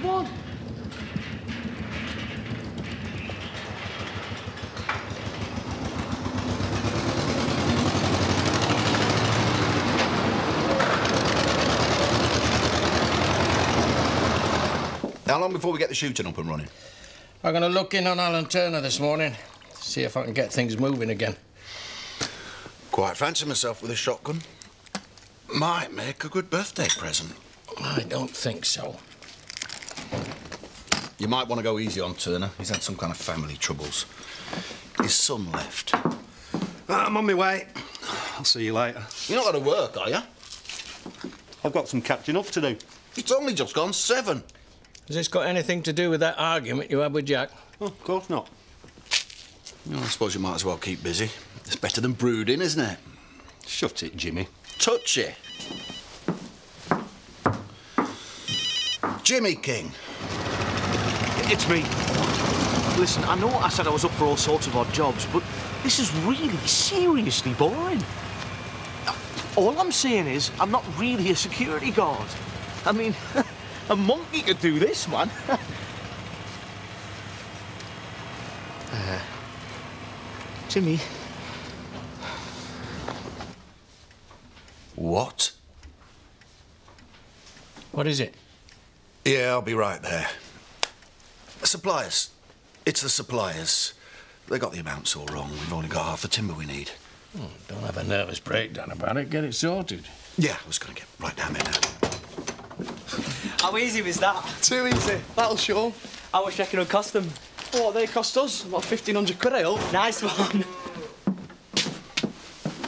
won. How long before we get the shooting up and running? I'm going to look in on Alan Turner this morning, see if I can get things moving again. Quite fancy myself with a shotgun. Might make a good birthday present. I don't think so. You might want to go easy on Turner. He's had some kind of family troubles. His son left. I'm on my way. I'll see you later. You're not going to work, are you? I've got some catching up to do. It's only just gone 7. Has this got anything to do with that argument you had with Jack? Oh, of course not. Well, I suppose you might as well keep busy. It's better than brooding, isn't it? Shut it, Jimmy. Touch it. Jimmy King. It's me. Listen, I know I said I was up for all sorts of odd jobs, but this is really seriously boring. All I'm saying is I'm not really a security guard. I mean, a monkey could do this, man. Jimmy. What? What is it? Yeah, I'll be right there. Suppliers. It's the suppliers. They got the amounts all wrong. We've only got half the timber we need. Oh, don't have a nervous breakdown about it. Get it sorted. Yeah, I was going to get right down there now. How easy was that? Too easy. That'll show. How much do you reckon it'll cost them? What, they cost us? About 1,500 quid, I hope. Nice one.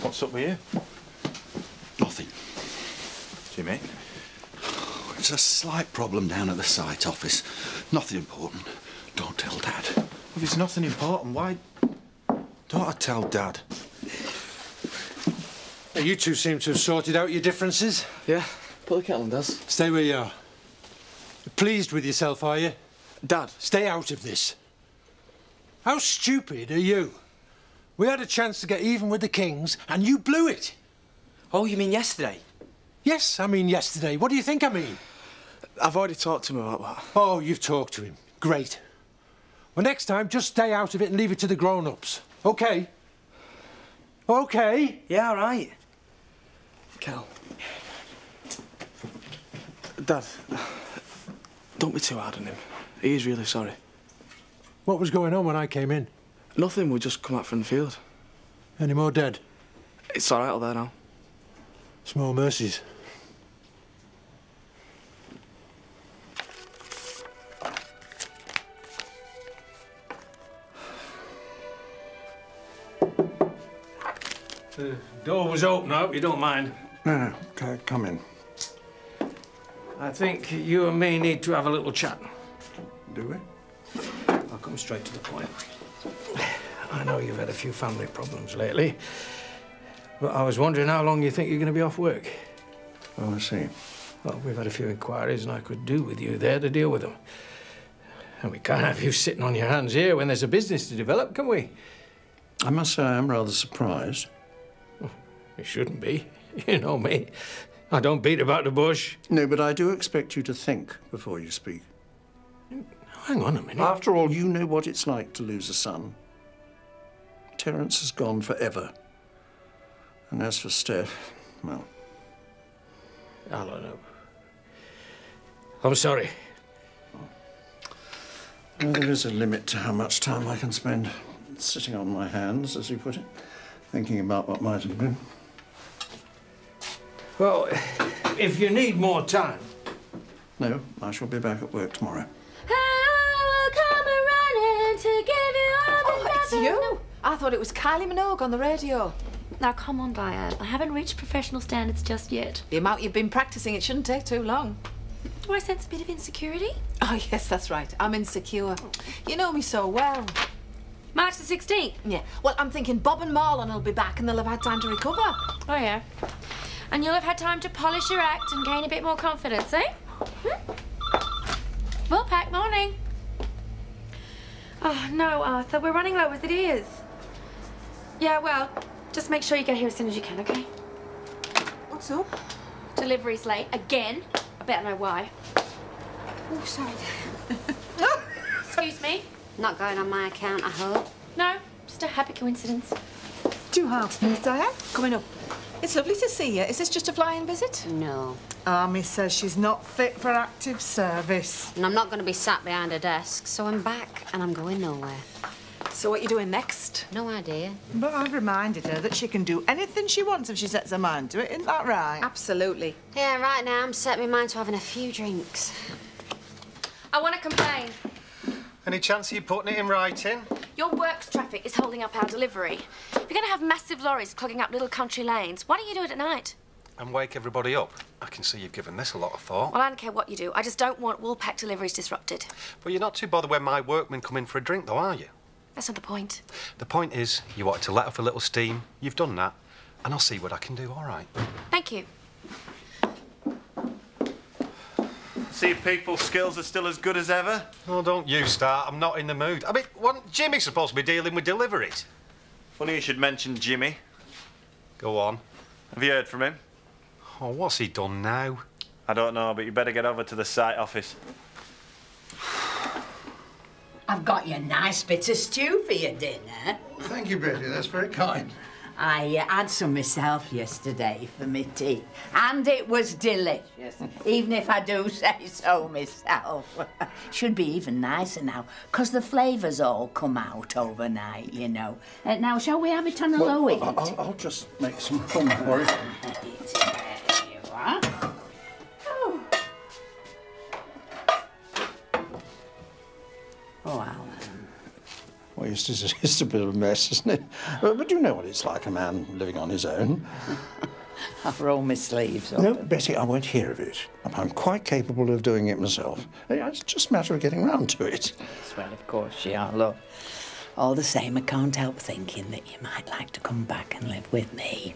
What's up with you? Nothing. Jimmy? It's a slight problem down at the site office. Nothing important. Don't tell Dad. If it's nothing important, why don't I tell Dad? Now, you two seem to have sorted out your differences. Yeah, put the kettle on, Daz. Stay where you are. Pleased with yourself, are you? Dad. Stay out of this. How stupid are you? We had a chance to get even with the Kings, and you blew it. Oh, you mean yesterday? Yes, I mean yesterday. What do you think I mean? I've already talked to him about that. Oh, you've talked to him. Great. Well, next time, just stay out of it and leave it to the grown-ups. OK? OK? Yeah, all right. Kel. Dad, don't be too hard on him. He is really sorry. What was going on when I came in? Nothing, we just come out from the field. Any more dead? It's all right out there now. Small mercies. The door was open, I hope you don't mind. No, come in. I think you and me need to have a little chat. Do we? I'll come straight to the point. I know you've had a few family problems lately, but I was wondering how long you think you're going to be off work. Oh, I see. Well, we've had a few inquiries and I could do with you there to deal with them. And we can't have you sitting on your hands here when there's a business to develop, can we? I must say I am rather surprised. Well, you shouldn't be. You know me. I don't beat about the bush. No, but I do expect you to think before you speak. Hang on a minute. After all, you know what it's like to lose a son. Terence has gone forever. And as for Steph, well... Alan, I'm sorry. Well, there is a limit to how much time I can spend sitting on my hands, as you put it, thinking about what might have been. Well, if you need more time... No, I shall be back at work tomorrow. It's you? I thought it was Kylie Minogue on the radio. Now, come on, Diane. I haven't reached professional standards just yet. The amount you've been practicing, it shouldn't take too long. Do I sense a bit of insecurity? Oh, yes, that's right. I'm insecure. You know me so well. March the 16th? Yeah. Well, I'm thinking Bob and Marlon will be back and they'll have had time to recover. Oh, yeah. And you'll have had time to polish your act and gain a bit more confidence, eh? Well packed morning. Oh, no, Arthur. We're running low as it is. Yeah, well, just make sure you get here as soon as you can, OK? What's up? Delivery's late again. I better know why. Oh, sorry. Excuse me? Not going on my account, I hope. No, just a happy coincidence. Do half, Miss Diane. Coming up. It's lovely to see you. Is this just a flying visit? No. Miss says she's not fit for active service. And I'm not going to be sat behind a desk, so I'm back and I'm going nowhere. So what are you doing next? No idea. But I've reminded her that she can do anything she wants if she sets her mind to it. Isn't that right? Absolutely. Yeah, right now I'm setting my mind to having a few drinks. I want to complain. Any chance of you putting it in writing? Your works traffic is holding up our delivery. If you're going to have massive lorries clogging up little country lanes, why don't you do it at night? And wake everybody up. I can see you've given this a lot of thought. Well, I don't care what you do. I just don't want Woolpack deliveries disrupted. But you're not too bothered when my workmen come in for a drink, though, are you? That's not the point. The point is, you wanted to let off a little steam. You've done that. And I'll see what I can do, all right? Thank you. See if people's skills are still as good as ever. Oh, don't you start. I'm not in the mood. I mean, wasn't Jimmy supposed to be dealing with deliveries? Funny you should mention Jimmy. Go on. Have you heard from him? Oh, what's he done now? I don't know, but you better get over to the site office. I've got you a nice bit of stew for your dinner. Thank you, Betty. That's very kind. I had some myself yesterday for me tea, and it was delicious, even if I do say so myself. Should be even nicer now, 'cause the flavours all come out overnight, you know. Now, shall we have it on a low heat? I'll just make some fun for you. There you are. Oh. Oh, well. Well, it's a bit of a mess, isn't it? But you know what it's like, a man living on his own. I'll roll my sleeves up. No, Betty, I won't hear of it. I'm quite capable of doing it myself. It's just a matter of getting round to it. Well, of course you are, look. All the same, I can't help thinking that you might like to come back and live with me.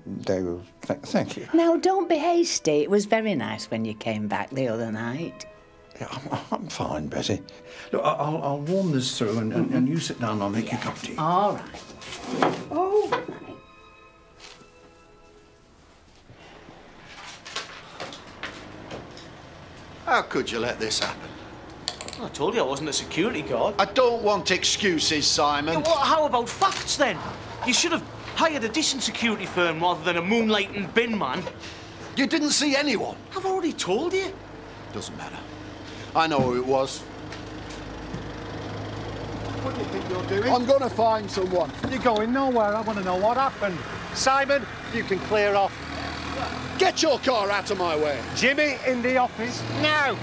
No, thank you. Now, don't be hasty. It was very nice when you came back the other night. Yeah, I'm fine, Betty. Look, I'll warm this through and you sit down and I'll make you a cup of tea. All right. Oh, right. How could you let this happen? I told you I wasn't a security guard. I don't want excuses, Simon. Yeah, well, how about facts, then? You should have hired a decent security firm rather than a moonlighting bin man. You didn't see anyone. I've already told you. Doesn't matter. I know who it was. What do you think you're doing? I'm going to find someone. You're going nowhere. I want to know what happened. Simon, you can clear off. Get your car out of my way. Jimmy, in the office now.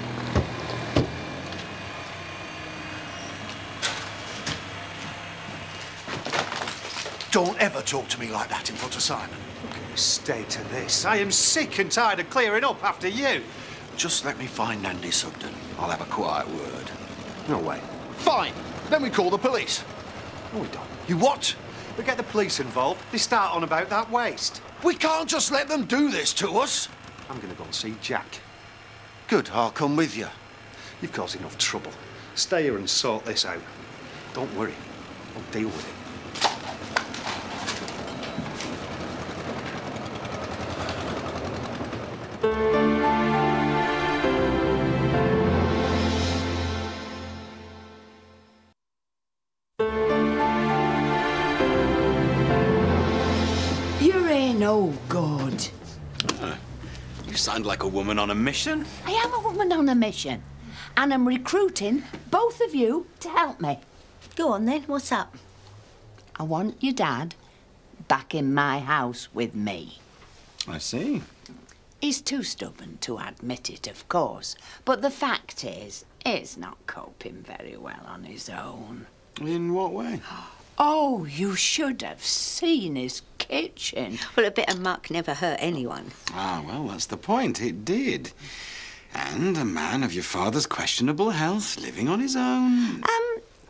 Don't ever talk to me like that in front of Simon. Look at the state of this. I am sick and tired of clearing up after you. Just let me find Andy Sugden. I'll have a quiet word. No way. Fine. Then we call the police. No, we don't. You what? We get the police involved. They start on about that waste. We can't just let them do this to us. I'm going to go and see Jack. Good, I'll come with you. You've caused enough trouble. Stay here and sort this out. Don't worry. I'll deal with it. No good. You sound like a woman on a mission. I am a woman on a mission, and I'm recruiting both of you to help me. Go on then, what's up? I want your dad back in my house with me. I see. He's too stubborn to admit it, of course, but the fact is, he's not coping very well on his own. In what way? Oh, you should have seen his kitchen. Well, a bit of muck never hurt anyone. Ah, well, that's the point. It did. And a man of your father's questionable health, living on his own.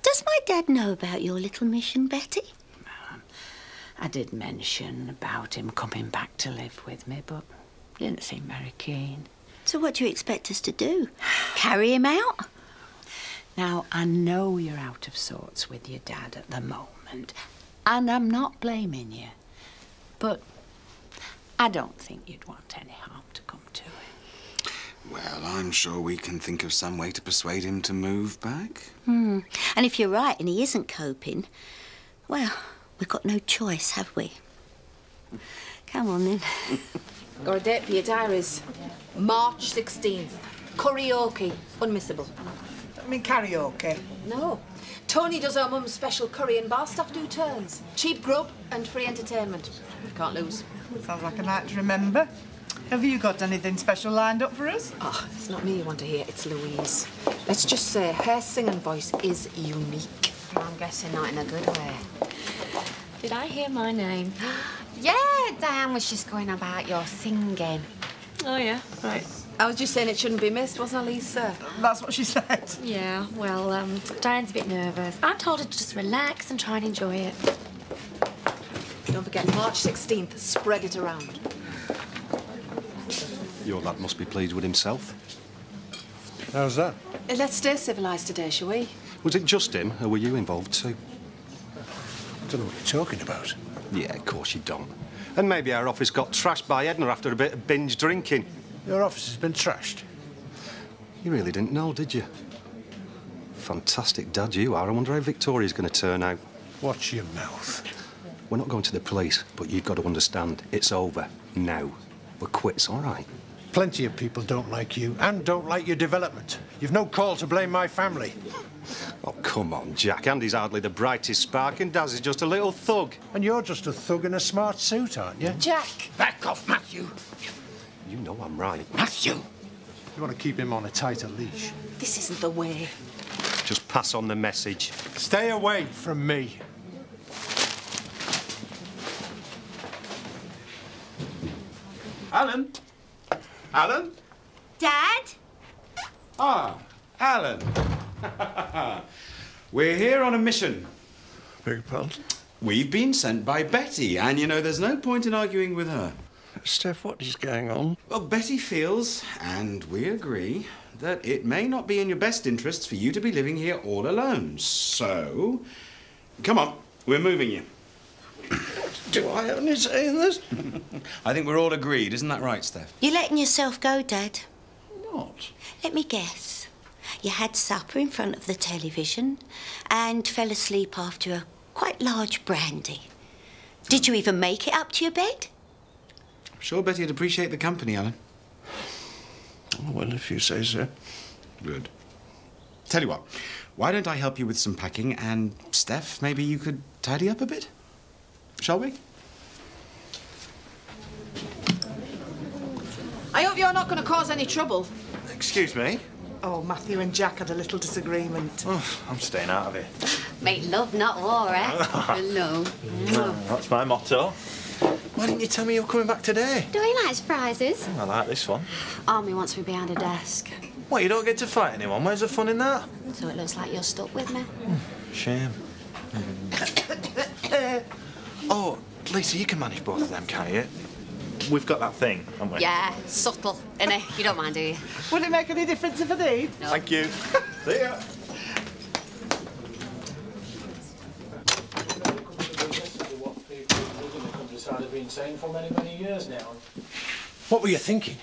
Does my dad know about your little mission, Betty? I did mention about him coming back to live with me, but he didn't seem very keen. So what do you expect us to do? Carry him out? Now, I know you're out of sorts with your dad at the moment, and I'm not blaming you, but I don't think you'd want any harm to come to him. Well, I'm sure we can think of some way to persuade him to move back. And if you're right and he isn't coping, well, we've got no choice, have we? Come on, then. Got a date for your diaries. March 16th. Karaoke. Unmissable. I mean karaoke? No. Tony does our mum's special curry and bar staff do turns. Cheap grub and free entertainment. Can't lose. Sounds like a night to remember. Have you got anything special lined up for us? Oh, it's not me you want to hear, it's Louise. Let's just say her singing voice is unique. I'm guessing not in a good way. Did I hear my name? Yeah, Diane was just going about your singing. Oh, yeah? Right. I was just saying it shouldn't be missed, wasn't I, Lisa? That's what she said. Yeah, well, Diane's a bit nervous. I told her to just relax and try and enjoy it. Don't forget, March 16th, spread it around. Your lad must be pleased with himself. How's that? Let's stay civilised today, shall we? Was it just him, or were you involved too? I don't know what you're talking about. Yeah, of course you don't. And maybe our office got trashed by Edna after a bit of binge drinking. Your office has been trashed. You really didn't know, did you? Fantastic dad you are. I wonder how Victoria's going to turn out. Watch your mouth. We're not going to the police, but you've got to understand, it's over now. We're quits, all right? Plenty of people don't like you and don't like your development. You've no call to blame my family. Oh, come on, Jack. Andy's hardly the brightest spark and Daz is just a little thug. And you're just a thug in a smart suit, aren't you? Jack! Back off, Matthew. You know I'm right. Matthew! You want to keep him on a tighter leash. This isn't the way. Just pass on the message. Stay away from me. Alan? Alan? Dad? Ah, Alan. We're here on a mission. Beg your pardon? We've been sent by Betty, and you know there's no point in arguing with her. Steph, what is going on? Well, Betty feels, and we agree, that it may not be in your best interests for you to be living here all alone. So, come on, we're moving you. Do I only say this? I think we're all agreed, isn't that right, Steph? You're letting yourself go, Dad. Not. Let me guess. You had supper in front of the television and fell asleep after a quite large brandy. Did you even make it up to your bed? I'm sure Betty'd appreciate the company, Alan. Oh, well, if you say so. Good. Tell you what, why don't I help you with some packing, and Steph, maybe you could tidy up a bit? Shall we? I hope you're not going to cause any trouble. Excuse me? Oh, Matthew and Jack had a little disagreement. Oh, I'm staying out of it. Make love, not war, eh? Hello. That's my motto. Why didn't you tell me you were coming back today? Do he likes prizes? I like this one. Army wants me behind a desk. What, you don't get to fight anyone? Where's the fun in that? So it looks like you're stuck with me. Shame. Oh, Lisa, you can manage both of them, can't you? We've got that thing, haven't we? Yeah, subtle, innit? You don't mind, do you? Would it make any difference if I did? No. Thank you. See ya. Been saying for many, many years now. What were you thinking?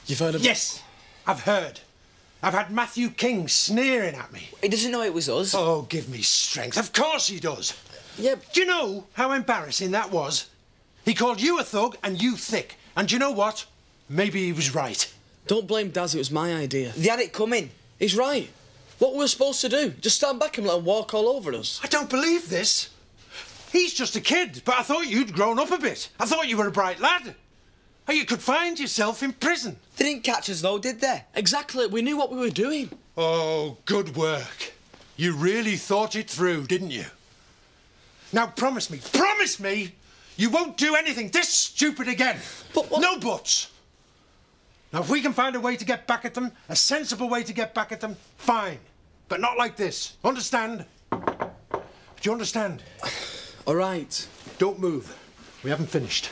You've heard of... Yes, I've heard. I've had Matthew King sneering at me. He doesn't know it was us. Oh, give me strength. Of course he does. Yeah. Do you know how embarrassing that was? He called you a thug and you thick. And do you know what? Maybe he was right. Don't blame Daz, it was my idea. They had it coming. He's right. What were we supposed to do? Just stand back and let him walk all over us? I don't believe this. He's just a kid, but I thought you'd grown up a bit. I thought you were a bright lad. Or you could find yourself in prison. They didn't catch us, though, did they? Exactly. We knew what we were doing. Oh, good work. You really thought it through, didn't you? Now, promise me, you won't do anything this stupid again. But what? No buts. Now, if we can find a way to get back at them, a sensible way to get back at them, fine. But not like this. Understand? Do you understand? All right. Don't move. We haven't finished.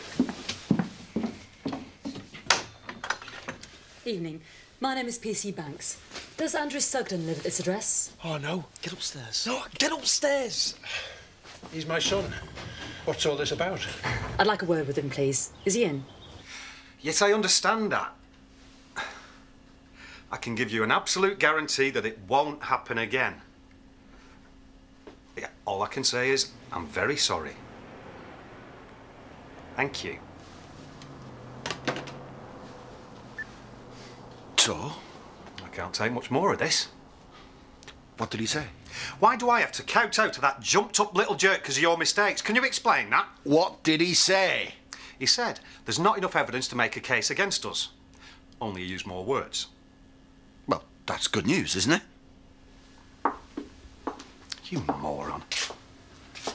Evening. My name is PC Banks. Does Andrew Sugden live at this address? Oh, no. Get upstairs. No, get upstairs. He's my son. What's all this about? I'd like a word with him, please. Is he in? Yes, I understand that. I can give you an absolute guarantee that it won't happen again. Yeah, all I can say is I'm very sorry. Thank you. So? I can't take much more of this. What did he say? Why do I have to kowtow to that jumped-up little jerk because of your mistakes? Can you explain that? What did he say? He said there's not enough evidence to make a case against us. Only he used more words. Well, that's good news, isn't it? You moron.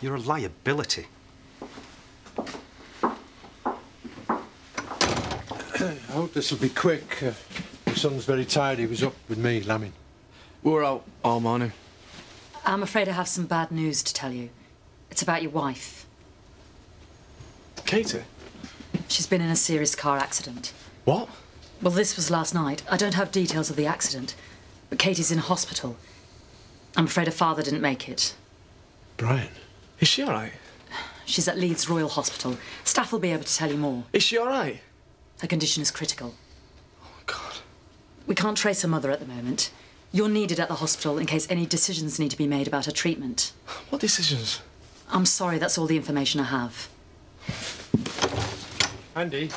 You're a liability. I hope this will be quick. My son's very tired. He was up with me, lambing. We were out all morning. I'm afraid I have some bad news to tell you. It's about your wife. Katie? She's been in a serious car accident. What? Well, this was last night. I don't have details of the accident, but Katie's in hospital. I'm afraid her father didn't make it. Brian? Is she all right? She's at Leeds Royal Hospital. Staff will be able to tell you more. Is she all right? Her condition is critical. Oh, God. We can't trace her mother at the moment. You're needed at the hospital in case any decisions need to be made about her treatment. What decisions? I'm sorry, that's all the information I have. Andy?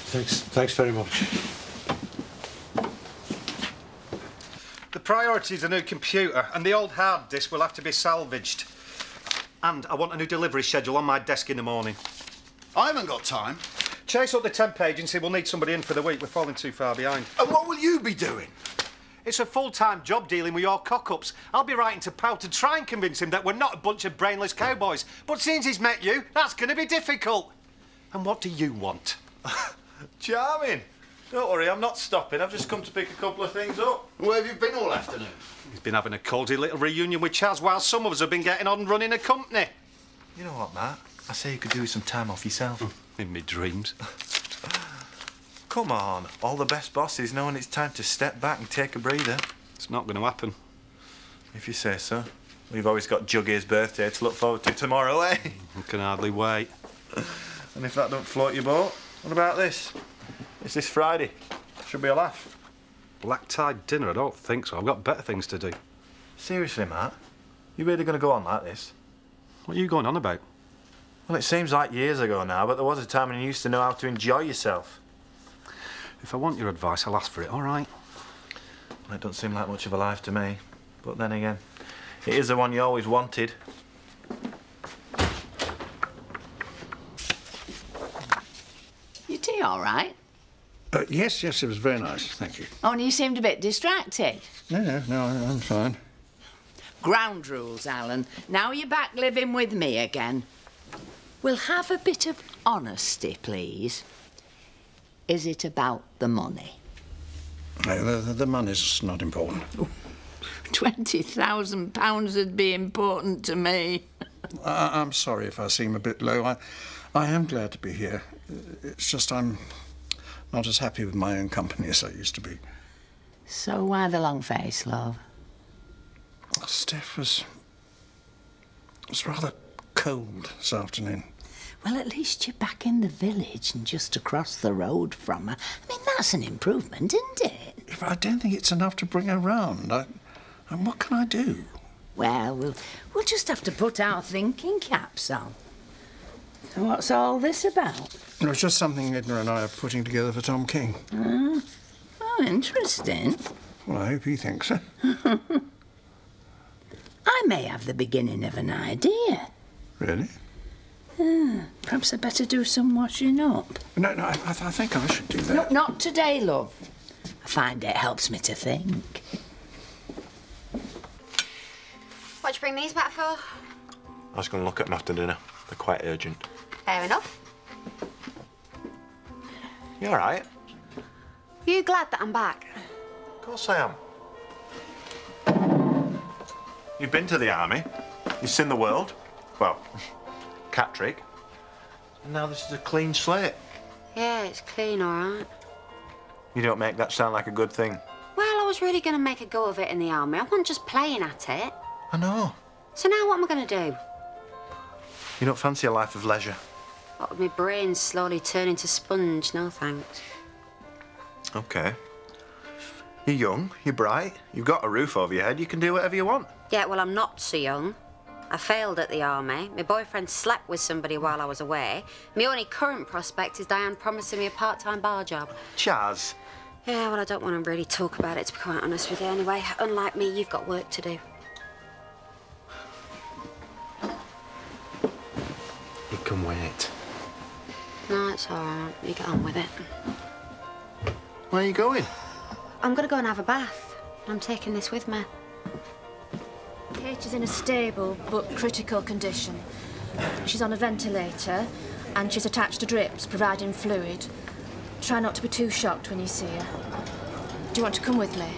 Thanks very much. The priority's a new computer, and the old hard disk will have to be salvaged. And I want a new delivery schedule on my desk in the morning. I haven't got time. Chase up the temp agency. We'll need somebody in for the week. We're falling too far behind. And what will you be doing? It's a full-time job dealing with your cock-ups. I'll be writing to Pal to try and convince him that we're not a bunch of brainless cowboys. But since he's met you, that's going to be difficult. And what do you want? Charming. Don't worry, I'm not stopping. I've just come to pick a couple of things up. Where have you been all afternoon? He's been having a cosy little reunion with Chaz while some of us have been getting on running a company. You know what, Matt? I say you could do with some time off yourself. In me dreams. Come on. All the best bosses know when it's time to step back and take a breather. It's not going to happen. If you say so. We've always got Juggie's birthday to look forward to tomorrow, eh? I can hardly wait. And if that don't float your boat, what about this? It's this Friday. Should be a laugh. Black tie dinner? I don't think so. I've got better things to do. Seriously, Matt? You really going to go on like this? What are you going on about? Well, it seems like years ago now, but there was a time when you used to know how to enjoy yourself. If I want your advice, I'll ask for it, all right? Well, it don't seem like much of a life to me. But then again, it is the one you always wanted. Your tea all right? Yes, it was very nice, thank you. Only you seemed a bit distracted. No, I'm fine. Ground rules, Alan. Now you're back living with me again. We'll have a bit of honesty, please. Is it about the money? No, the money's not important. £20,000 would be important to me. I'm sorry if I seem a bit low. I am glad to be here. It's just I'm not as happy with my own company as I used to be. So why the long face, love? Steph was rather cold this afternoon. Well, at least you're back in the village and just across the road from her. I mean, that's an improvement, isn't it? But I don't think it's enough to bring her round. And what can I do? Well, we'll just have to put our thinking caps on. So what's all this about? It's just something Edna and I are putting together for Tom King. Oh, interesting. Well, I hope he thinks so. I may have the beginning of an idea. Really? Perhaps I'd better do some washing up. No, I think I should do that. No, not today, love. I find it helps me to think. What'd you bring these back for? I was going to look at them after dinner. They're quite urgent. Fair enough. You all right? Are you glad that I'm back? Of course I am. You've been to the army. You've seen the world. Well, Cattrick. And now this is a clean slate. Yeah, it's clean, all right. You don't make that sound like a good thing. Well, I was really going to make a go of it in the army. I wasn't just playing at it. I know. So now what am I going to do? You don't fancy a life of leisure? What with my brain slowly turning to sponge? No, thanks. OK. You're young, you're bright, you've got a roof over your head, you can do whatever you want. Yeah, well, I'm not so young. I failed at the army. My boyfriend slept with somebody while I was away. My only current prospect is Diane promising me a part-time bar job. Chaz. Yeah, well, I don't want to really talk about it, to be quite honest with you. Anyway, unlike me, you've got work to do. It can wait. No, it's all right. You get on with it. Where are you going? I'm going to go and have a bath. I'm taking this with me. Kate is in a stable but critical condition. She's on a ventilator and she's attached to drips providing fluid. Try not to be too shocked when you see her. Do you want to come with me?